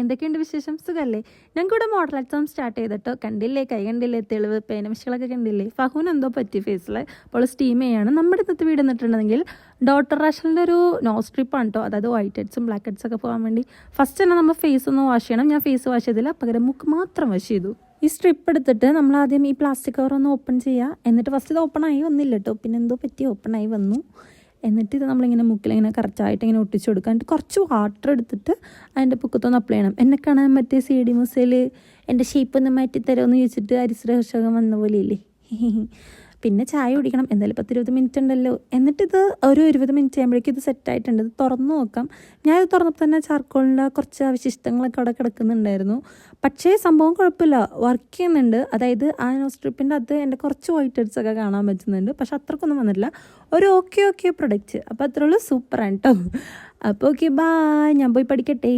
എന്തൊക്കെയുണ്ട് വിശേഷം? സുഖമല്ലേ? ഞങ്ങൾക്ക് ഇവിടെ മോഡൽ എക്സാം സ്റ്റാർട്ട് ചെയ്തിട്ടോ. കണ്ടില്ലേ, കൈ കണ്ടില്ലേ, തെളിവ് പേനമിഷകളൊക്കെ കണ്ടില്ലേ? ഫഹൂന് എന്തോ പറ്റി ഫേസിൽ. അപ്പോൾ സ്റ്റീം ചെയ്യാണ്. നമ്മുടെ ഇന്നത്തെ വീട് എന്നിട്ടുണ്ടെങ്കിൽ ഡോക്ടർ റാഷലിൻ്റെ ഒരു നോസ് ട്രിപ്പാണ് കേട്ടോ. അതായത് വൈറ്റ് ഹെഡ്സും ബ്ലാക്ക് ഹെഡ്സ് ഒക്കെ പോകാൻ വേണ്ടി ഫസ്റ്റ് തന്നെ നമ്മൾ ഫേസ് ഒന്ന് വാഷ് ചെയ്യണം. ഞാൻ ഫേസ് വാഷ് ചെയ്തില്ല, പകരം മുക്ക് മാത്രം വാഷ് ചെയ്തു. ഈ സ്ട്രിപ്പ് എടുത്തിട്ട് നമ്മൾ ആദ്യം ഈ പ്ലാസ്റ്റിക് കവർ ഒന്ന് ഓപ്പൺ ചെയ്യുക. എന്നിട്ട് ഫസ്റ്റ് ഇത് ഓപ്പൺ ആയി വന്നില്ല കേട്ടോ, പിന്നെ എന്തോ പറ്റി ഓപ്പൺ ആയി വന്നു. എന്നിട്ട് ഇത് നമ്മളിങ്ങനെ മുക്കിലിങ്ങനെ കറക്റ്റായിട്ട് ഇങ്ങനെ ഒട്ടിച്ചു കൊടുക്കുക. എന്നിട്ട് കുറച്ച് വാട്ടർ എടുത്തിട്ട് അതിൻ്റെ പൊക്കത്തൊന്ന് അപ്ലൈ ചെയ്യണം. എന്നെ കാണാൻ മറ്റേ CD മുസയിൽ എൻ്റെ ഷേപ്പ് ഒന്ന് മാറ്റി തരുമെന്ന് ചോദിച്ചിട്ട് ഹരിശ്രേഷകം വന്ന പോലെ ഇല്ലേ. പിന്നെ ചായ കുടിക്കണം. എന്തായാലും 10-20 മിനിറ്റ് ഉണ്ടല്ലോ. എന്നിട്ടിത് ഒരു 20 മിനിറ്റ് ചെയ്യുമ്പോഴേക്കും ഇത് സെറ്റായിട്ടുണ്ട്. ഇത് തുറന്നു നോക്കാം. ഞാനിത് തുറന്നപ്പോൾ തന്നെ ചാർക്കോളിൻ്റെ കുറച്ച് അവശിഷ്ടങ്ങളൊക്കെ അവിടെ കിടക്കുന്നുണ്ടായിരുന്നു. പക്ഷേ സംഭവം കുഴപ്പമില്ല, വർക്ക് ചെയ്യുന്നുണ്ട്. അതായത് ആ സ്ട്രിപ്പിൻ്റെ അത് എൻ്റെ കുറച്ച് വൈറ്റ് ഹെഡ്സ് ഒക്കെ കാണാൻ പറ്റുന്നുണ്ട്. പക്ഷെ അത്രക്കൊന്നും വന്നിട്ടില്ല. ഒരു ഓക്കെ പ്രൊഡക്റ്റ്. അപ്പോൾ അത്രയുള്ളൂ. സൂപ്പറാണ് കേട്ടോ. അപ്പോൾ ഓക്കെ, ബായ്. ഞാൻ പോയി പഠിക്കട്ടെ.